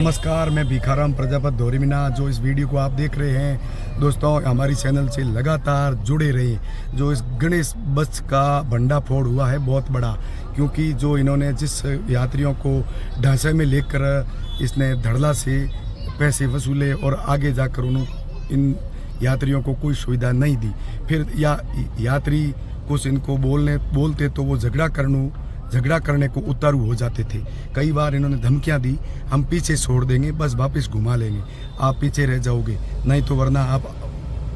नमस्कार, मैं भिखाराम प्रजापत धोरीमीना। जो इस वीडियो को आप देख रहे हैं दोस्तों, हमारी चैनल से लगातार जुड़े रहे। जो इस गणेश बस का भंडाफोड़ हुआ है बहुत बड़ा, क्योंकि जो इन्होंने जिस यात्रियों को ढांचे में लेकर इसने धड़ल्ला से पैसे वसूले और आगे जाकर उन्होंने इन यात्रियों को कोई सुविधा नहीं दी। फिर यात्री कुछ इनको बोलते तो वो झगड़ा करने को उतारू हो जाते थे। कई बार इन्होंने धमकियां दी, हम पीछे छोड़ देंगे, बस वापस घुमा लेंगे, आप पीछे रह जाओगे, नहीं तो वरना आप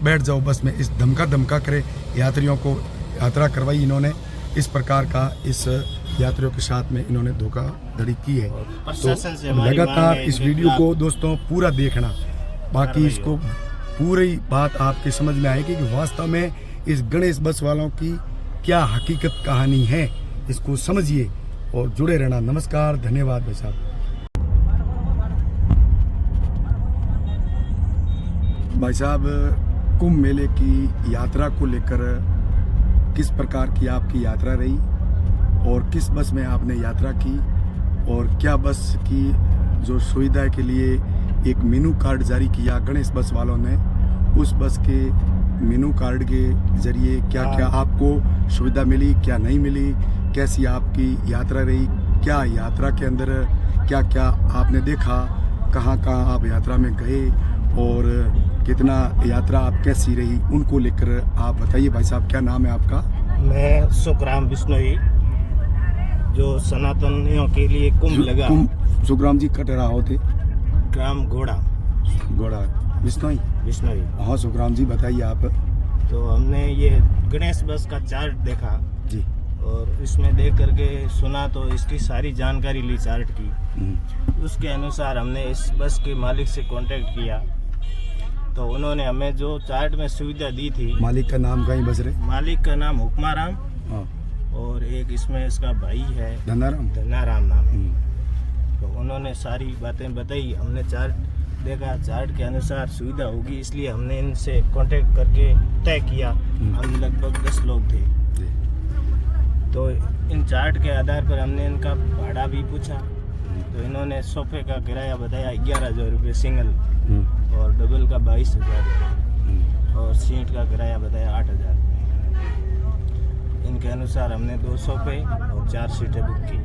बैठ जाओ बस में। इस धमका करे यात्रियों को यात्रा करवाई इन्होंने। इस प्रकार का इस यात्रियों के साथ में इन्होंने धोखाधड़ी की है। तो लगातार इस वीडियो को दोस्तों पूरा देखना, बाकी इसको पूरी बात आपके समझ में आएगी कि वास्तव में इस गणेश बस वालों की क्या हकीकत कहानी है। इसको समझिए और जुड़े रहना। नमस्कार, धन्यवाद भाई साहब। भाई साहब, कुंभ मेले की यात्रा को लेकर किस प्रकार की आपकी यात्रा रही और किस बस में आपने यात्रा की, और क्या बस की जो सुविधा के लिए एक मेनू कार्ड जारी किया गणेश बस वालों ने, उस बस के मेनू कार्ड के जरिए क्या क्या आपको सुविधा मिली, क्या नहीं मिली, कैसी आपकी यात्रा रही, क्या यात्रा के अंदर क्या क्या आपने देखा, कहाँ कहाँ आप यात्रा में गए और कितना यात्रा आप कैसी रही, उनको लेकर आप बताइए। भाई साहब, क्या नाम है आपका? मैं सुखराम बिश्नोई, जो सनातनियों के लिए कुंभ लगा। सुखराम जी कटरा होते ग्राम घोड़ा बिश्नोई। हाँ सुखराम जी, बताइए आप। तो हमने ये गणेश बस का चार्ट देखा जी, और इसमें देख करके सुना तो इसकी सारी जानकारी ली चार्ट की। उसके अनुसार हमने इस बस के मालिक से कांटेक्ट किया, तो उन्होंने हमें जो चार्ट में सुविधा दी थी। मालिक का नाम कहीं बज रहे? मालिक का नाम हुक्माराम। हाँ। और एक इसमें इसका भाई है धनाराम नाम। तो उन्होंने सारी बातें बताई, हमने चार्ट देखा, चार्ट के अनुसार सुविधा होगी, इसलिए हमने इनसे कांटेक्ट करके तय किया। हम लगभग 10 लोग थे। तो इन चार्ट के आधार पर हमने इनका भाड़ा भी पूछा, तो इन्होंने सोफे का किराया बताया 11,000 रुपये सिंगल, और डबल का 22,000 रुपये, और सीट का किराया बताया 8,000 रुपये। इनके अनुसार हमने 2 सोफे और 4 सीटें बुक की।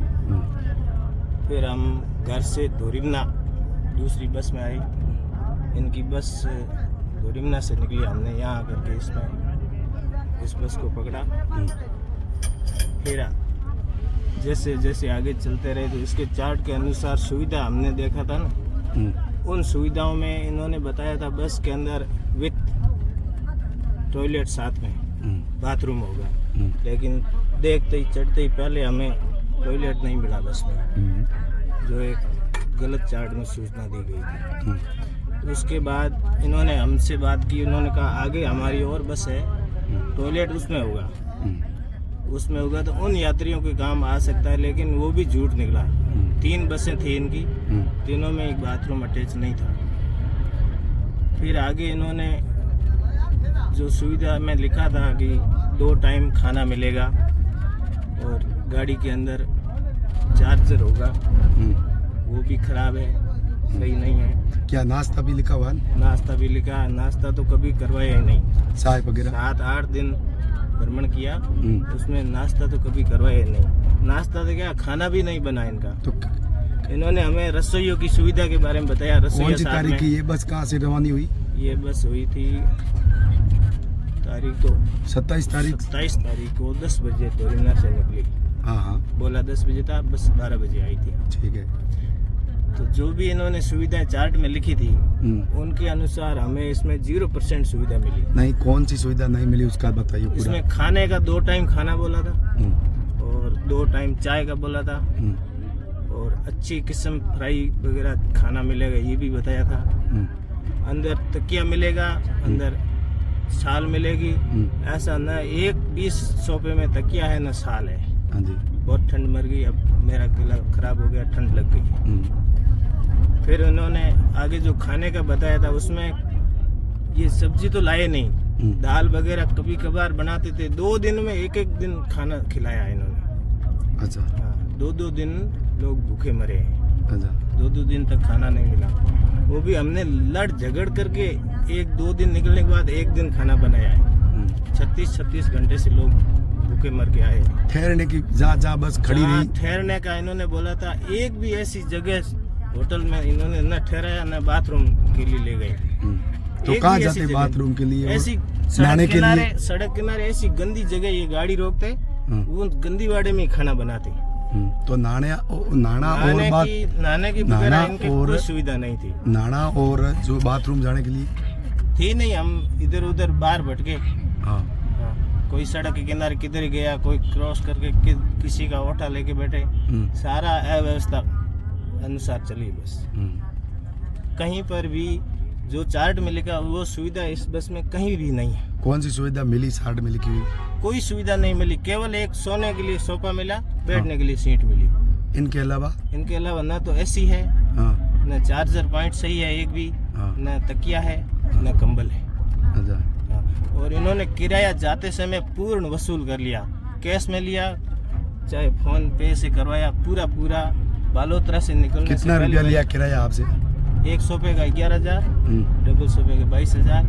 फिर हम घर से धोरीमीना दूसरी बस में आए। इनकी बस धोरीमीना से निकली, हमने यहाँ आकर के इस बस को पकड़ा। फिर जैसे जैसे आगे चलते रहे तो इसके चार्ट के अनुसार सुविधा हमने देखा था ना, उन सुविधाओं में इन्होंने बताया था बस के अंदर विथ टॉयलेट साथ में बाथरूम होगा, लेकिन देखते ही चढ़ते ही पहले हमें टॉयलेट नहीं मिला बस में, जो एक गलत चार्ट में सूचना दी गई थी। उसके बाद इन्होंने हमसे बात की, उन्होंने कहा आगे हमारी और बस है, टॉयलेट उसमें होगा तो उन यात्रियों के काम आ सकता है, लेकिन वो भी झूठ निकला। 3 बसें थी इनकी, तीनों में एक बाथरूम अटैच नहीं था। फिर आगे इन्होंने जो सुविधा में लिखा था कि 2 टाइम खाना मिलेगा और गाड़ी के अंदर चार्जर होगा, वो भी खराब है, सही नहीं है। क्या नाश्ता भी लिखा हुआ? नाश्ता भी लिखा, नाश्ता तो कभी करवाया ही नहीं। चाय वगैरह 7-8 दिन भ्रमण किया, उसमें नाश्ता तो कभी करवाया नहीं। नाश्ता तो क्या, खाना भी नहीं बना इनका। तो इन्होंने हमें रसोइयों की सुविधा के बारे में बताया। रसोइया साथ में। तारीख की ये बस कहाँ से रवानी हुई? ये बस हुई थी तारीख तो 27 तारीख को 10 बजे धोरीमीना से निकली। हाँ, बोला 10 बजे था, बस 12 बजे आई थी। ठीक है। तो जो भी इन्होंने सुविधाएं चार्ट में लिखी थी, उनके अनुसार हमें इसमें 0% सुविधा मिली। नहीं, कौन सी सुविधा नहीं मिली उसका बताइए पूरा। इसमें खाने का 2 टाइम खाना बोला था, और 2 टाइम चाय का बोला था, और अच्छी किस्म फ्राई वगैरह खाना मिलेगा, ये भी बताया था। अंदर तकिया मिलेगा, अंदर शाल मिलेगी। ऐसा न एक 20 सोफे में तकिया है न शाल है। हाँ जी। बहुत ठंड मर गई, अब मेरा गला खराब हो गया, ठंड लग गई। फिर उन्होंने आगे जो खाने का बताया था, उसमें ये सब्जी तो लाए नहीं, दाल वगैरह कभी कभार बनाते थे। 2 दिन में एक दिन खाना खिलाया इन्होंने। अच्छा। हाँ, 2 दिन लोग भूखे मरे हैं। अच्छा। 2 दिन तक खाना नहीं मिला। वो भी हमने लड़ झगड़ करके 1-2 दिन निकलने के बाद 1 दिन खाना बनाया है। 36 घंटे से लोग भूखे मर के आए। ठहरने की जहाँ बस खड़ी रही, ठहरने का इन्होंने बोला था, एक भी ऐसी जगह होटल में इन्होंने न ठहराया न बाथरूम के लिए ले गए। तो कहाँ जाते बाथरूम के लिए? ऐसी नहाने के लिए सड़क किनारे ऐसी गंदी जगह ये गाड़ी रोकते, वो गंदी वाड़े में खाना बनाते। तो नहाने की वगैरह इनकी कोई सुविधा नहीं थी। नहाना और जो बाथरूम जाने के लिए थी नहीं। हम इधर उधर बाहर भटके। कोई सड़क के किनारे किधर गया, कोई क्रॉस करके किसी का ओठा लेके बैठे। सारा अव्यवस्था अनुसार चली बस। कहीं पर भी जो चार्ट में लिखा वो सुविधा इस बस में कहीं भी नहीं है। कौन सी सुविधा मिली चार्ट में लिखी हुई? कोई सुविधा नहीं मिली। केवल एक सोने के लिए सोफा मिला, बैठने के लिए सीट मिली। इनके अलावा न तो एसी है, न चार्जर पॉइंट सही है एक भी, न तकिया है, न कंबल है। और इन्होंने किराया जाते समय पूर्ण वसूल कर लिया। कैश में लिया, चाहे फोन पे से करवाया, पूरा बालोतरा से निकलने से कितना रुपया लिया किराया आपसे? एक सोफे का 11,000, डबल सोफे का 22,000,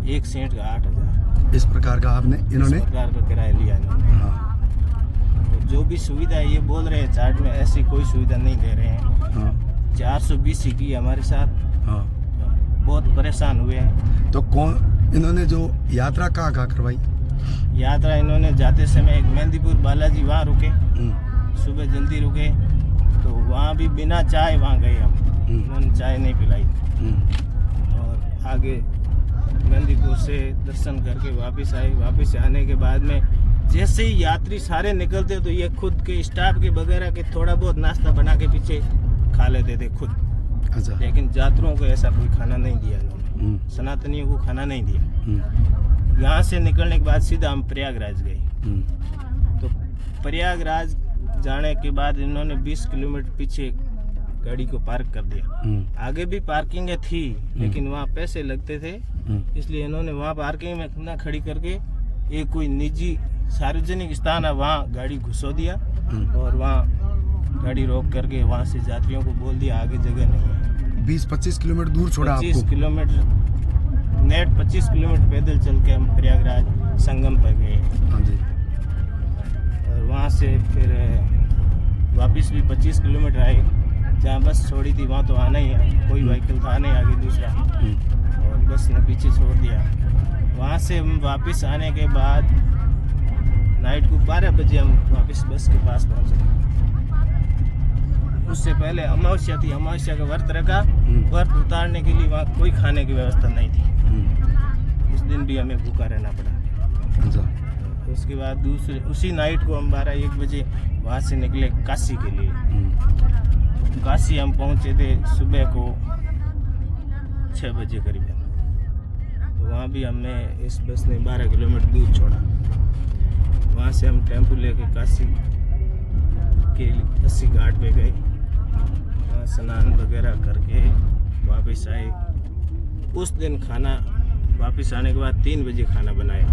एक सीट का 8,000। इस प्रकार का इन्होंने किराया लिया इन्होंने। जो भी सुविधा है ये बोल रहे हैं चार्ट में, ऐसी कोई सुविधा नहीं दे रहे हैं। 420 की हमारे साथ। बहुत परेशान हुए हैं। तो इन्होंने जो यात्रा कहाँ करवाई? यात्रा इन्होंने जाते समय एक मेहंदीपुर बालाजी वहाँ रुके। सुबह जल्दी रुके तो वहाँ भी बिना चाय वहाँ गए हम। उन्होंने चाय नहीं पिलाई। और आगे मेहंदीपुर से दर्शन करके वापस आए। वापस आने के बाद में जैसे ही यात्री सारे निकलते तो ये खुद के स्टाफ के वगैरह के थोड़ा बहुत नाश्ता बना के पीछे खा लेते थे खुद। अच्छा। लेकिन यात्रियों को ऐसा कोई खाना नहीं दिया इन्होंने। सनातनियों को खाना नहीं दिया। यहाँ से निकलने के बाद सीधा हम प्रयागराज गए। तो प्रयागराज जाने के बाद इन्होंने 20 किलोमीटर पीछे गाड़ी को पार्क कर दिया। आगे भी पार्किंग थी लेकिन वहाँ पैसे लगते थे, इसलिए इन्होंने वहाँ पार्किंग में न खड़ी करके एक कोई निजी सार्वजनिक स्थान है वहाँ गाड़ी घुसो दिया। और वहाँ गाड़ी रोक करके वहाँ से यात्रियों को बोल दिया आगे जगह नहीं है। 20-25 किलोमीटर दूर छोड़ा आपको? 25 किलोमीटर पैदल चल के हम प्रयागराज संगम पर गए। और वहाँ से फिर वापस भी 25 किलोमीटर आए। जहाँ बस छोड़ी थी वहाँ तो आना ही है, कोई व्हीकल था नहीं आगे दूसरा, और बस ने पीछे छोड़ दिया। वहाँ से हम वापस आने के बाद नाइट को 12 बजे हम वापस बस के पास पहुँचे। उससे पहले अमावस्या थी, अमावस्या का व्रत रखा। व्रत उतारने के लिए वहाँ कोई खाने की व्यवस्था नहीं थी। उस दिन भी हमें भूखा रहना पड़ा। उसके बाद उसी नाइट को हम 12-1 बजे वहाँ से निकले काशी के लिए। काशी हम पहुँचे थे सुबह को 6 बजे करीबन। तो वहाँ भी हमें इस बस ने 12 किलोमीटर दूर छोड़ा। वहाँ से हम टेम्पो लेके काशी के 80 घाट पे गए। वहाँ स्नान वगैरह करके वापस आए। उस दिन खाना वापस आने के बाद 3 बजे खाना बनाया।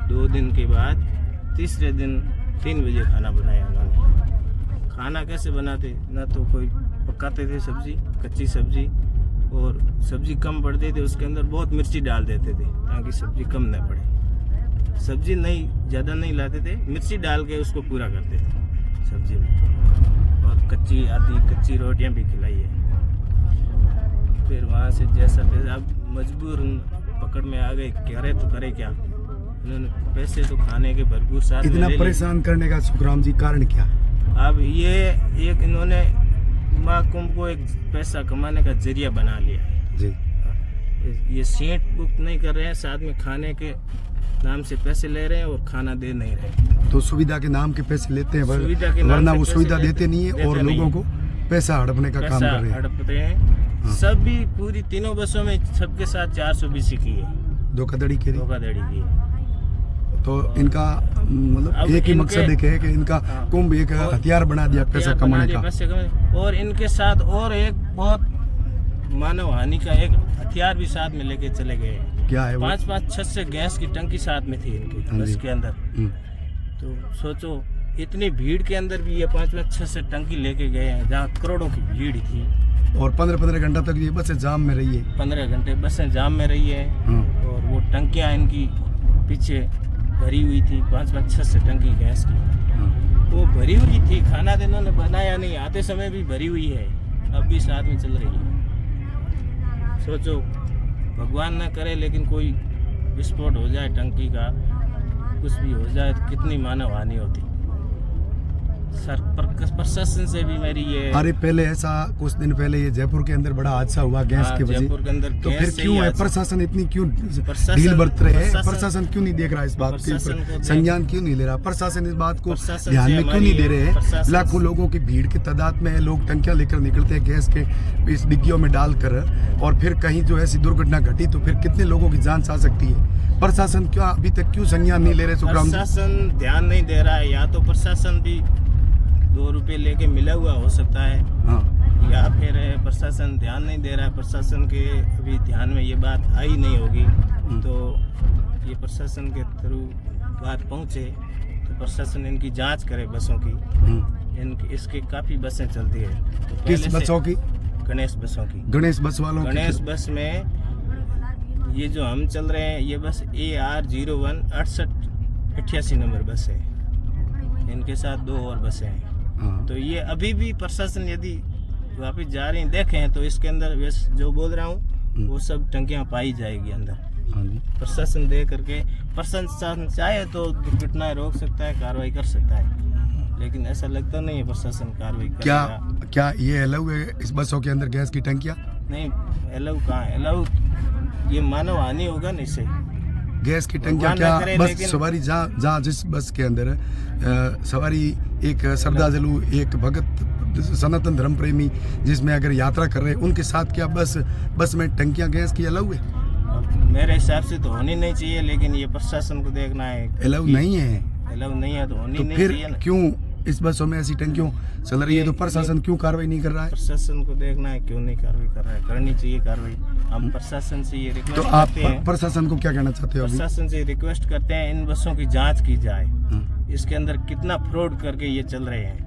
2 दिन के बाद तीसरे दिन 3 बजे खाना बनाया उन्होंने। खाना कैसे बनाते, ना तो कोई पकाते थे सब्जी, कच्ची सब्जी, और सब्जी कम पड़ती थी उसके अंदर बहुत मिर्ची डाल देते थे ताकि सब्जी कम न पड़े। सब्जी नहीं ज़्यादा नहीं लाते थे, मिर्ची डाल के उसको पूरा करते थे सब्जी में। और कच्ची रोटियां भी खिलाई है। फिर वहाँ से जैसा तैसा अब मजबूर पकड़ में आ गए, करे क्या। इन्होंने पैसे तो खाने के भरपूर साथ इतना परेशान करने का सुखराम जी कारण क्या? अब ये एक इन्होंने महाकुंभ को एक पैसा कमाने का जरिया बना लिया जी। ये सीट बुक नहीं कर रहे हैं, साथ में खाने के नाम से पैसे ले रहे हैं और खाना दे नहीं रहे। तो सुविधा के नाम के पैसे लेते हैं, वरना वो सुविधा देते नहीं है और लोगों को पैसा हड़पने का काम कर रहे हैं। सभी पूरी तीनों बसों में सबके साथ 420 की है, धोखाधड़ी की है। तो इनका मतलब एक ही मकसद है कि इनका कुंभ एक हथियार बना दिया पैसा कमाने का। और इनके साथ और एक बहुत मानव हानि का एक हथियार भी साथ में लेके चले गए। क्या है? 5-5-6 से गैस की टंकी साथ में थी इनकी बस के अंदर। तो सोचो इतनी भीड़ के अंदर भी ये 5-6 टंकी लेके गए हैं, जहाँ करोड़ों की भीड़ थी। और 15-15 घंटा तक ये बसें जाम में रही है। 15 घंटे बसें जाम में रही है। हाँ। और वो टंकियाँ इनकी पीछे भरी हुई थी, 5-6 टंकी गैस की। हाँ। वो भरी हुई थी, खाना तो इन्होंने बनाया नहीं, आते समय भी भरी हुई है, अब भी साथ में चल रही है। सोचो, भगवान न करे लेकिन कोई विस्फोट हो जाए टंकी का, कुछ भी हो जाए तो कितनी मानव हानि होती। सर प्रशासन से भी मेरी ये, अरे पहले ऐसा कुछ दिन पहले ये जयपुर के अंदर बड़ा हादसा हुआ गैस की वजह, जयपुर के अंदर तो गैस फिर से क्यों ही है हादसा। प्रशासन इतनी क्यों प्रशासन- ढील बरत रहे हैं? प्रशासन- प्रशासन क्यों नहीं देख रहा इस बात प्रशासन को की संज्ञान क्यों नहीं ले रहा? प्रशासन इस बात को प्रशासन ध्यान से में क्यों हमारी नहीं दे रहे हैं? प्रशासन- लाखों लोगों की भीड़ की तादाद में लोग टंकियां लेकर निकलते हैं गैस के इस डिग्गियों में डालकर, और फिर कहीं जो ऐसी दुर्घटना घटी तो फिर कितने लोगों की जान जा सकती है? प्रशासन क्या अभी तक क्यों संज्ञान नहीं ले रहे? सुखराम जी, प्रशासन ध्यान नहीं दे रहा है, या तो प्रशासन भी 2 रुपए लेके मिला हुआ हो सकता है, हाँ, या फिर प्रशासन ध्यान नहीं दे रहा है। प्रशासन के अभी ध्यान में ये बात आई नहीं होगी, तो ये प्रशासन के थ्रू बात पहुँचे तो प्रशासन इनकी जांच करे बसों की। इनकी इसके काफ़ी बसें चलती है। तो पहले किस से बसों की? गणेश बसों की। गणेश बस वालों की? गणेश बस में ये जो हम चल रहे हैं, ये बस AR01 6888 नंबर बस है। इनके साथ 2 और बसें हैं। हाँ। तो ये अभी भी प्रशासन यदि वापस जा रहे हैं देखें तो इसके अंदर वैसे जो बोल रहा हूँ वो सब टंकियाँ पाई जाएगी अंदर। हाँ जी। प्रशासन दे करके, प्रशासन चाहे तो दुर्घटनाएं रोक सकता है, कार्रवाई कर सकता है, लेकिन ऐसा लगता नहीं है प्रशासन कार्रवाई क्या करेगा। क्या ये अलाउ है इस बसों के अंदर गैस की टंकियाँ? नहीं, अलाउ कहाँ है? अलाउ ये मानव हानि होगा ना इससे। गैस की टंकियाँ भगवान क्या ना करे, बस लेकिन- सवारी जहाँ जिस बस के अंदर सवारी एक श्रद्धालु, एक भगत, सनातन धर्म प्रेमी जिसमें अगर यात्रा कर रहे हैं उनके साथ क्या बस में टंकियाँ गैस की अलाउ है? अब मेरे हिसाब से तो होनी नहीं चाहिए, लेकिन ये प्रशासन को देखना है। अलाउ नहीं है अलाउ नहीं है तो होनी तो नहीं फिर चाहिए ना। क्यों इस बसों में ऐसी टंकियों चल रही है? तो प्रशासन क्यों कार्रवाई नहीं कर रहा है? प्रशासन को देखना है क्यों नहीं कार्रवाई कर रहा है, करनी चाहिए कार्रवाई। हम प्रशासन से ये तो रिक्वेस्ट आप करते हैं, प्रशासन को क्या कहना चाहते हो अभी? प्रशासन से रिक्वेस्ट करते हैं इन बसों की जांच की जाए, हाँ। इसके अंदर कितना फ्रॉड करके ये चल रहे हैं,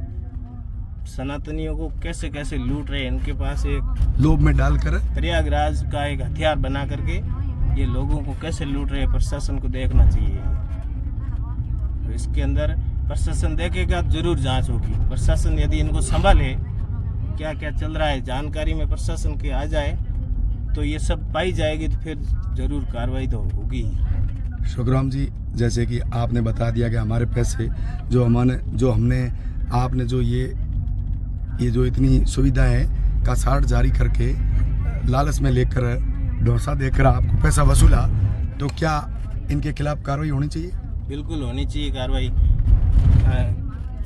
सनातनियों को कैसे कैसे लूट रहे हैं। इनके पास एक लोभ में डालकर प्रयागराज का एक हथियार बना करके ये लोगों को कैसे लूट रहे हैं, प्रशासन को देखना चाहिए। तो इसके अंदर प्रशासन देखेगा जरूर जांच होगी। प्रशासन यदि इनको संभाले, क्या क्या चल रहा है जानकारी में प्रशासन के आ जाए तो ये सब पाई जाएगी, तो फिर जरूर कार्रवाई तो होगी। सुखराम जी, जैसे कि आपने बता दिया कि हमारे पैसे जो हमने आपने जो ये जो इतनी सुविधा है का साठ जारी करके लालच में लेकर डोसा देकर आपको पैसा वसूला, तो क्या इनके खिलाफ कार्रवाई होनी चाहिए? बिल्कुल होनी चाहिए कार्रवाई।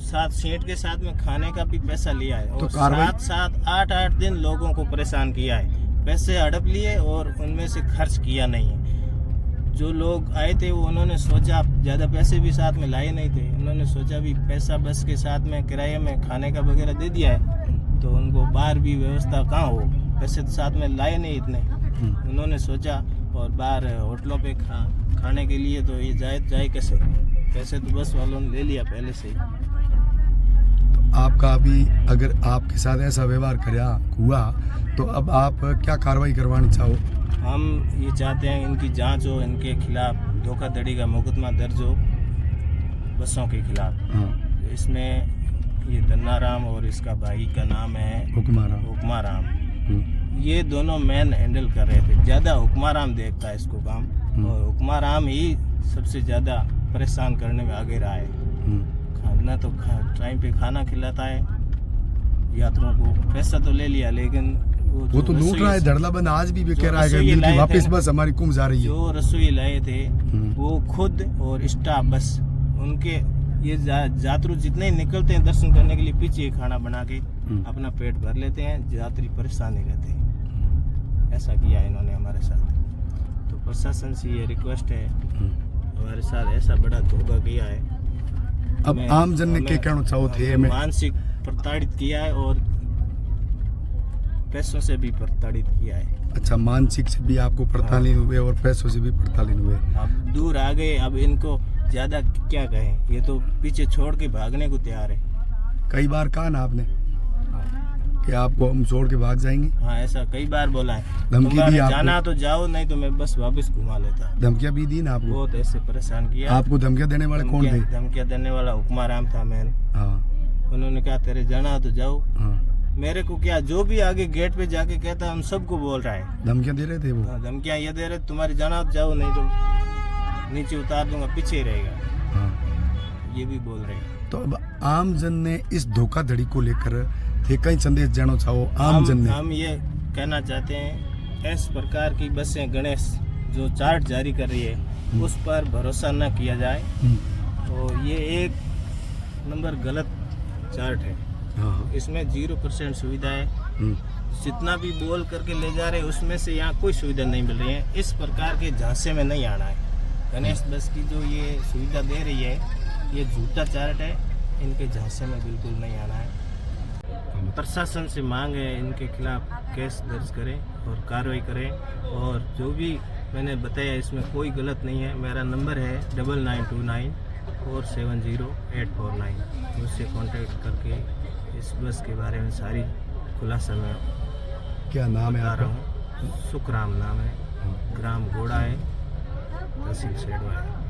साथ सीट के साथ में खाने का भी पैसा लिया है, तो और कार्रवाई- साथ 8-8 दिन लोगों को परेशान किया है, पैसे हड़प लिए और उनमें से खर्च किया नहीं है। जो लोग आए थे वो उन्होंने सोचा, ज़्यादा पैसे भी साथ में लाए नहीं थे, उन्होंने सोचा भी पैसा बस के साथ में किराए में खाने का वगैरह दे दिया है तो उनको बाहर भी व्यवस्था कहाँ हो, पैसे तो साथ में लाए नहीं इतने। उन्होंने सोचा और बाहर होटलों पे खाने के लिए तो ये जाए कैसे, पैसे तो बस वालों ने ले लिया पहले से ही। तो आपका अभी अगर आपके साथ ऐसा व्यवहार हुआ तो अब आप क्या कार्रवाई करवानी चाहो? हम ये चाहते हैं इनकी जांच हो, इनके खिलाफ धोखाधड़ी का मुकदमा दर्ज हो बसों के खिलाफ। हाँ। इसमें ये धन्नाराम और इसका भाई का नाम है हुक्माराम। ये दोनों मैन हैंडल कर रहे थे, ज़्यादा हुक्माराम देखता है इसको काम, और हुक्माराम ही सबसे ज़्यादा परेशान करने में आगे रहा है। खाना तो टाइम पे खाना खिलाता है यात्रियों को, पैसा तो ले लिया लेकिन वो तो लूट रहा है, धड़ला बंद आज भी कह रहा है कि रसोई लाए वापस थे, बस हमारी कुम जा रही है। जो रसोई लाए थे वो खुद और स्टाफ बस उनके ये यात्री जितने निकलते हैं दर्शन करने के लिए पीछे खाना बना के अपना पेट भर लेते हैं, यात्री परेशान नहीं रहते हैं। ऐसा किया इन्होंने हमारे साथ। तो प्रशासन से ये रिक्वेस्ट है, हमारे साथ ऐसा बड़ा धोखा किया है। अब आम जन ने क्या कहना चाहो थे? मानसिक प्रताड़ित किया है और पैसों से भी प्रताड़ित किया है। अच्छा, मानसिक से भी आपको प्रताड़ित हुए और पैसों से भी प्रताड़ित हुए। अब दूर आ गए, अब इनको ज़्यादा क्या कहें, ये तो पीछे छोड़ के भागने को तैयार है। कई बार कहा ना आपने कि आपको हम छोड़ के भाग जाएंगे। हाँ, ऐसा कई बार बोला है। धमकी दी तुम्हारे आपको? जाना तो जाओ, नहीं तो मैं बस वापस घुमा लेता। धमकियां भी दी ना आपको? बहुत ऐसे परेशान किया। आपको धमकियां देने वाले कौन थे? धमकियां देने वाला हुक्माराम था मैन। हाँ उन्होंने कहा तेरे जाना तो जाओ। हाँ। मेरे को क्या, जो भी आगे गेट पे जाके कहता हम सबको बोल रहा है। धमकियां दे रहे थे वो? हाँ, धमकियां ये दे रहे तुम्हारे जाना तो जाओ, नहीं तो नीचे उतार दूंगा, पीछे ही रहेगा। हाँ। ये भी बोल रहे हैं। तो अब आम जन ने इस धोखाधड़ी को लेकर थे कई संदेश जानो चाहो आम जन ने? हम ये कहना चाहते हैं, इस प्रकार की बसें गणेश जो चार्ट जारी कर रही है उस पर भरोसा न किया जाए। तो ये एक नंबर गलत चार्ट है। हाँ। इसमें 0% सुविधा है। हम्म। जितना भी बोल करके ले जा रहे हैं उसमें से यहाँ कोई सुविधा नहीं मिल रही है। इस प्रकार के झांसे में नहीं आना है। गणेश बस की जो ये सुविधा दे रही है ये झूठा चार्ट है, इनके झांसे में बिल्कुल नहीं आना है। प्रशासन से मांग है इनके खिलाफ केस दर्ज करें और कार्रवाई करें, और जो भी मैंने बताया इसमें कोई गलत नहीं है। मेरा नंबर है 9929470849। मुझसे कांटेक्ट करके इस बस के बारे में सारी खुलासा मैं क्या नाम है बता आपका? रहा हूँ। सुखराम नाम है, ग्राम घोड़ा है, तहसील सेडवा है।